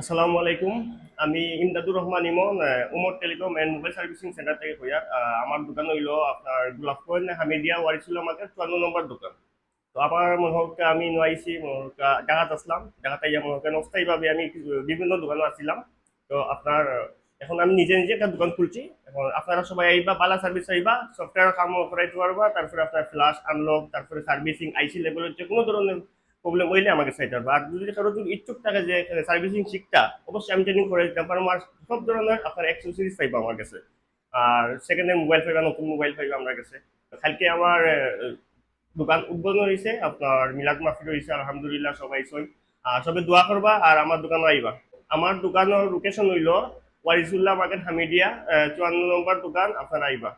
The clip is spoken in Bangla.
আসসালামু আলাইকুম। আমি Imdadur Rahman Emon, Umar telecom and mobile servicing centre থেকে কইয়া। আমার দোকান হইলো আপনার গোলাপগঞ্জ হামিদিয়া ওয়ারিসুল্লাহ মার্কেট 54 নম্বর দোকান। তো আমার মনে হোক আমি নোয়াইছি মনে হোক জাগাত আসলাম, জাগাতে ইয়া মনে হোক অস্থায়ীভাবে আমি বিভিন্ন দোকানে আসছিলাম। তো আপনার এখন আমি নিজে নিজে একটা দোকান খুলছি। এখন আপনারা সবাই আইবা, বালা সার্ভিস আইবা, সফটওয়্যার কাম করাইতে পারবা, তারপরে আপনার ফ্ল্যাশ আনলক, তারপরে সার্ভিসিং আইসি লেভেলের যে কোনো ধরনের প্রবলেম হইলে আমাকে চাইতে পারবা। আর যদি কারো যদি ইচ্ছুক থাকে যে সার্ভিসিং শিখতা, অবশ্যই আমি ট্রেনিং করে দিতাম, কারণ আমার সব ধরনের আপনার অ্যাক্সেসরিজ পাইবা আমার কাছে। আর সেকেন্ড হ্যান্ড মোবাইল পাইবা, নতুন মোবাইল পাইবা আমার কাছে। কালকে আমার দোকান উদ্বোধন হয়েছে, আপনার মিলাদ মাহফিল হয়েছে, আলহামদুলিল্লাহ সবাই সই। সবে দোয়া করবা আর আমার দোকানে আইবা। আমার দোকানের লোকেশন হইল ওয়ারিসুল্লাহ মার্কেট হামিডিয়া, 54 নম্বর দোকান, আপনারা আইবা।